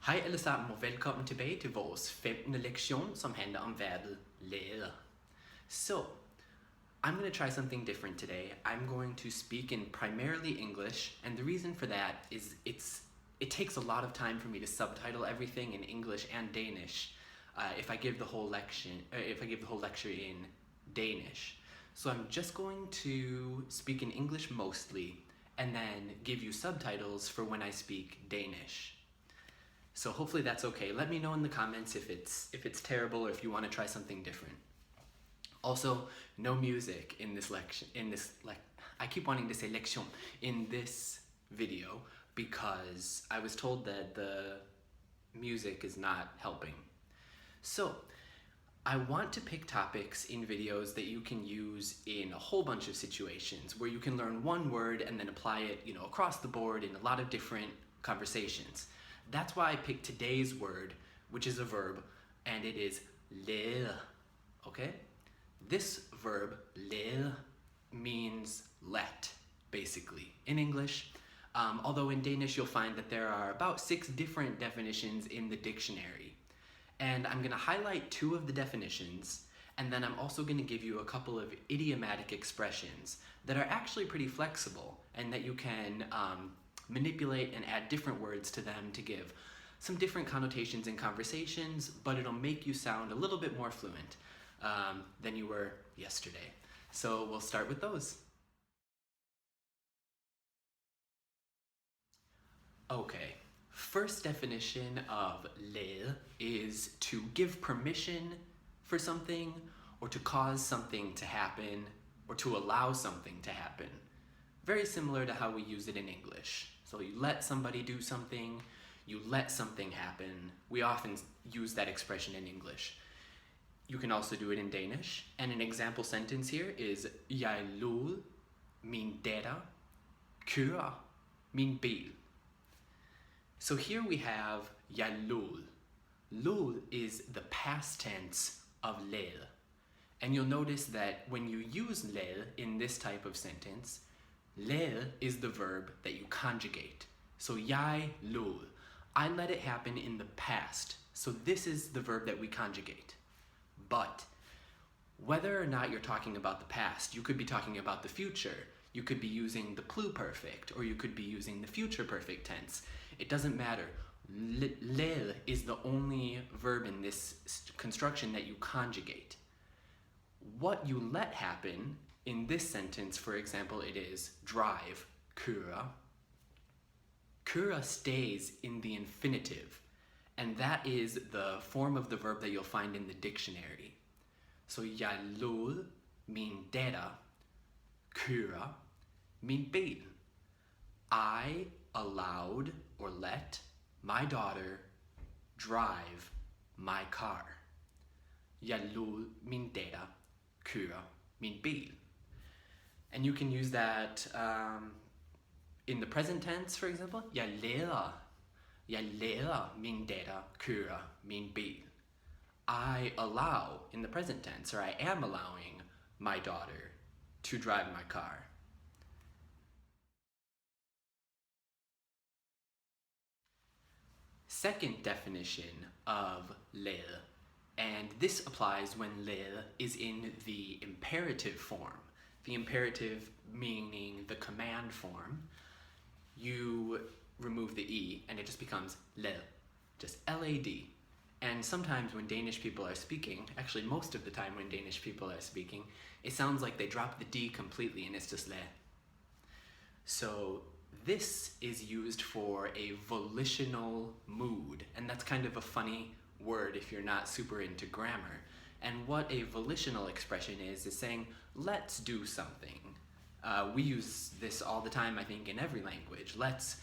Hej alle sammen og velkommen tilbage til vores 15. lektion, som handler om verbet lære. So, I'm going to try something different today. I'm going to speak in primarily English, and the reason for that is it takes a lot of time for me to subtitle everything in English and Danish if I give the whole lecture in Danish. So I'm just going to speak in English mostly, and then give you subtitles for when I speak Danish. So hopefully that's okay. Let me know in the comments if it's terrible or if you want to try something different. Also, no music in this I keep wanting to say lection in this video because I was told that the music is not helping. So, I want to pick topics in videos that you can use in a whole bunch of situations where you can learn one word and then apply it, across the board in a lot of different conversations. That's why I picked today's word, which is a verb, and it is lære, okay? This verb, lære, means let, basically, in English. Although in Danish you'll find that there are about 6 different definitions in the dictionary. And I'm going to highlight 2 of the definitions, and then I'm also going to give you a couple of idiomatic expressions that are actually pretty flexible and that you can manipulate and add different words to them to give some different connotations in conversations, but it'll make you sound a little bit more fluent than you were yesterday. So we'll start with those. Okay, first definition of lære is to give permission for something, or to cause something to happen, or to allow something to happen. Very similar to how we use it in English. So you let somebody do something, you let something happen. We often use that expression in English. You can also do it in Danish. And an example sentence here is Jeg lod min datter køre min bil. So here we have jeg lod. Lod is the past tense of lære. And you'll notice that when you use lære in this type of sentence, lære is the verb that you conjugate. So jeg lod. I let it happen in the past. So this is the verb that we conjugate. But whether or not you're talking about the past, you could be talking about the future. You could be using the pluperfect, or you could be using the future perfect tense. It doesn't matter. Lære is the only verb in this construction that you conjugate. What you let happen in this sentence, for example, it is drive, køre. Køre stays in the infinitive, and that is the form of the verb that you'll find in the dictionary. So jeg lod min datter køre min bil. I allowed or let my daughter drive my car. Jeg lod min datter køre min bil. And you can use that in the present tense, for example. Jeg lader min datter køre min bil. I allow, in the present tense, or I am allowing my daughter to drive my car. Second definition of lære, and this applies when lære is in the imperative form. The imperative meaning the command form. You remove the E and it just becomes lære, just L-A-D. And sometimes when Danish people are speaking, actually most of the time when Danish people are speaking, it sounds like they drop the D completely and it's just lære. So this is used for a volitional mood, and that's kind of a funny word if you're not super into grammar. And what a volitional expression is saying, let's do something. We use this all the time, I think, in every language. Let's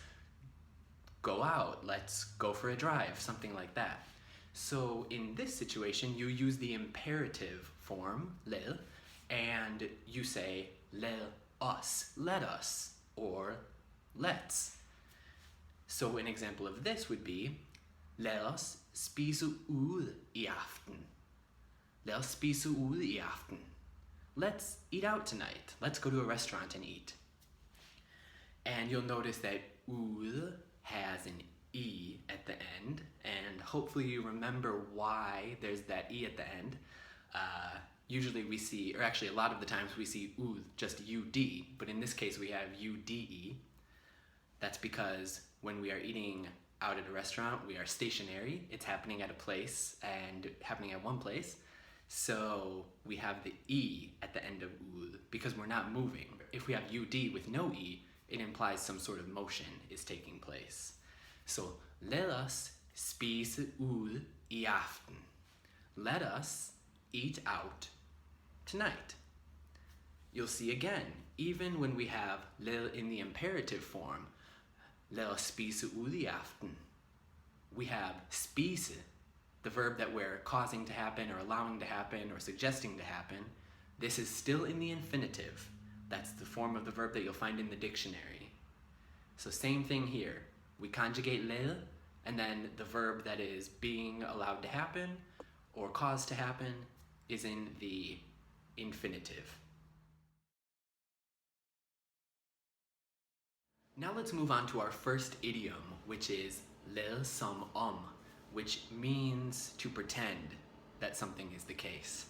go out, let's go for a drive, something like that. So in this situation, you use the imperative form, lære, and you say, lære os, let us, or let's. So an example of this would be, lad os spise ude i aften. Lad os spise ude i aften. Let's eat out tonight. Let's go to a restaurant and eat. And you'll notice that ude has an E at the end, and hopefully you remember why there's that E at the end. Usually we see, or actually a lot of the times we see ud, just UD, but in this case we have UDE. That's because when we are eating out at a restaurant, we are stationary. It's happening at a place and happening at one place. So we have the E at the end of ud because we're not moving. If we have UD with no E, it implies some sort of motion is taking place. So let us spise ud I aften. Let us eat out tonight. You'll see again, even when we have in the imperative form, let us spise ud I aften, we have spise, the verb that we're causing to happen or allowing to happen or suggesting to happen. This is still in the infinitive. That's the form of the verb that you'll find in the dictionary. So same thing here. We conjugate le, and then the verb that is being allowed to happen or caused to happen is in the infinitive. Now let's move on to our first idiom, which is lade som om, which means to pretend that something is the case.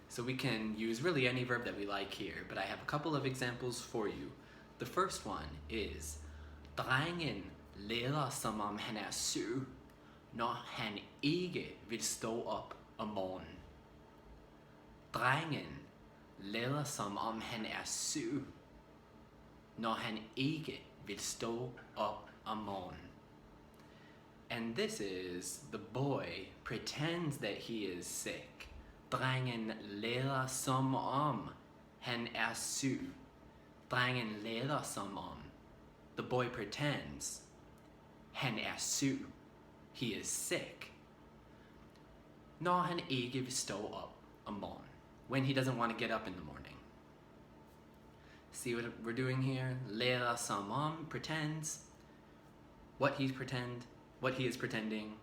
So we can use really any verb that we like here, but I have a couple of examples for you. The first one is drengen lader som om han syg, når han ikke vil stå op om morgenen. Drengen lader som om han syg, når han ikke vil stå op om morgenen. And this is the boy pretends that he is sick. Drengen lader som om han syg. Drengen lader som om. The boy pretends. Han syg. He is sick. Når han ikke vil stå op om morgenen. When he doesn't want to get up in the morning. See what we're doing here? Lader som om, pretends. What he is pretending.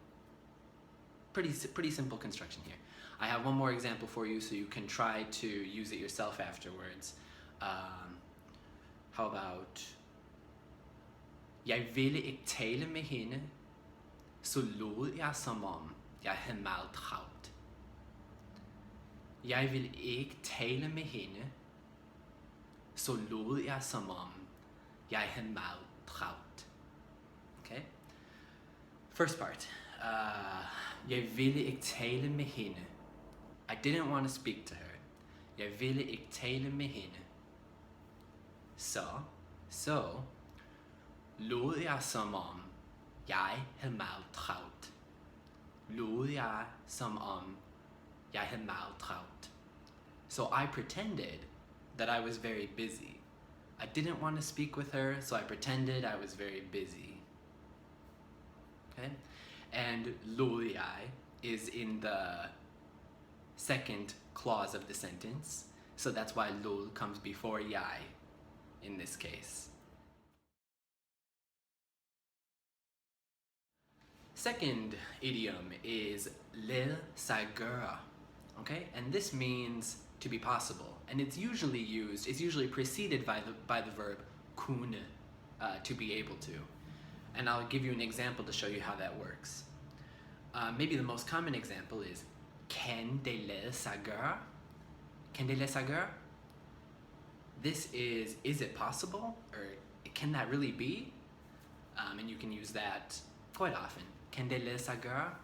Pretty simple construction here. I have one more example for you so you can try to use it yourself afterwards. How about jeg ville ikke tale med hende, så lod jeg som om jeg havde meget travlt. Jeg ville ikke tale med hende, så lod jeg som om jeg havde meget travlt. Okay? First part. Jeg ville ikke tale med hende. I didn't want to speak to her. Jeg ville ikke tale med hende. Så lod jeg som om jeg havde meget travlt. Lod jeg som om jeg havde meget travlt. So I pretended that I was very busy. I didn't want to speak with her, so I pretended I was very busy. Okay? And lod jeg is in the second clause of the sentence, so that's why lod comes before jeg in this case. Second idiom is lade sig gøre, okay? And this means to be possible, and it's usually preceded by the verb kunne, to be able to. And I'll give you an example to show you how that works. Maybe the most common example is kan det lade sig gøre? Kan det lade sig gøre? This is it possible? Or can that really be? And you can use that quite often. Kan det lade sig gøre?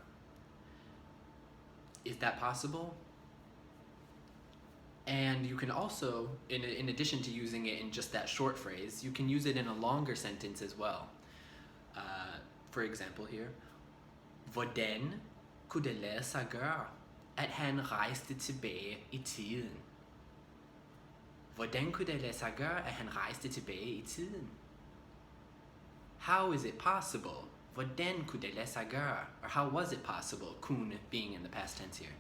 Is that possible? And you can also, in addition to using it in just that short phrase, you can use it in a longer sentence as well. For example here, hvordan kunne det lade sig gøre, at han rejste tilbage i tiden? Hvordan kunne det lade sig gøre, at han rejste tilbage i tiden? How is it possible? Hvordan kunne det lade sig gøre? Or how was it possible? Kunne being in the past tense here.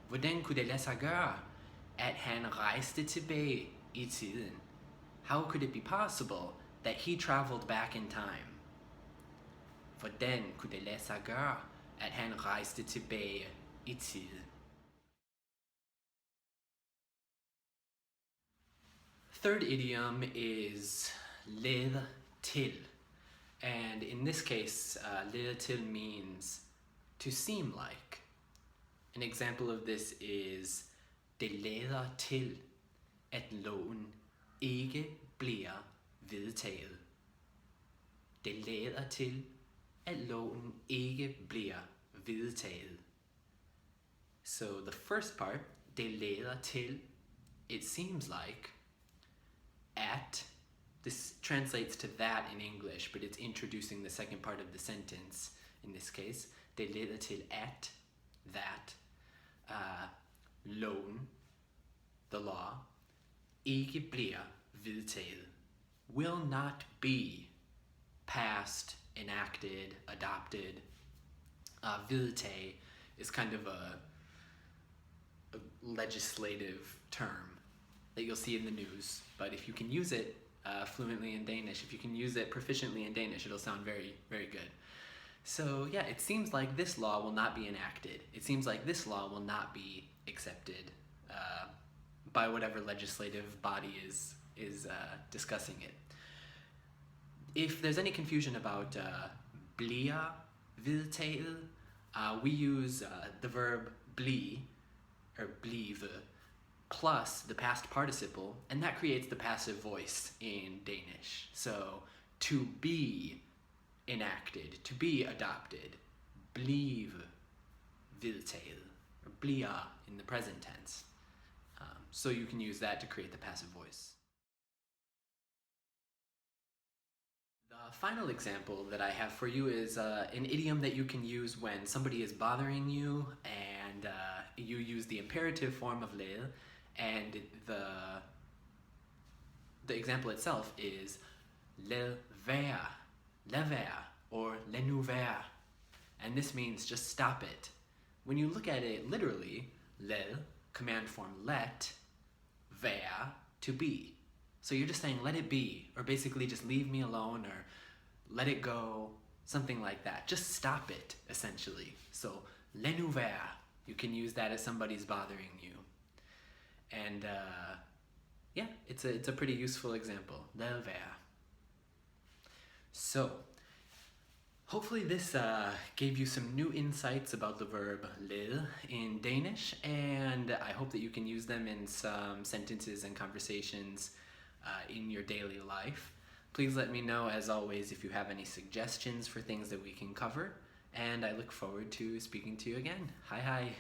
Hvordan kunne det lade sig gøre, at han rejste tilbage i tiden? How could it be possible that he traveled back in time? Hvordan kunne det lade sig gøre, at han rejste tilbage i tiden? Third idiom is lede til. And in this case, lede til means to seem like. An example of this is det lader til, at loven ikke bliver vedtaget. Det lader til, at loven ikke bliver vedtaget. So the first part, det lader til, it seems like. At, this translates to that in English, but it's introducing the second part of the sentence in this case. Det lader til at, that, loven, the law, ikke bliver vedtaget, will not be passed, enacted, adopted. Vedtage is kind of a legislative term that you'll see in the news, but if you can use it fluently in Danish, if you can use it proficiently in Danish, it'll sound very, very good. So yeah, it seems like this law will not be enacted. It seems like this law will not be accepted by whatever legislative body is discussing it. If there's any confusion about bliver vedtaget, we use the verb bli, or blive, plus the past participle, and that creates the passive voice in Danish. So, to be enacted, to be adopted, blive vedtaget, or bliver in the present tense. So you can use that to create the passive voice. The final example that I have for you is an idiom that you can use when somebody is bothering you, and you use the imperative form of lede, and the example itself is lad være, or lad nu være, and this means just stop it. When you look at it literally, lad, command form let, være, to be. So you're just saying let it be, or basically just leave me alone, or let it go, something like that. Just stop it, essentially. So lad nu være, you can use that if somebody's bothering you. And yeah, it's a pretty useful example, lad være. So, hopefully this gave you some new insights about the verb lede in Danish, and I hope that you can use them in some sentences and conversations in your daily life. Please let me know, as always, if you have any suggestions for things that we can cover, and I look forward to speaking to you again. Hej hej!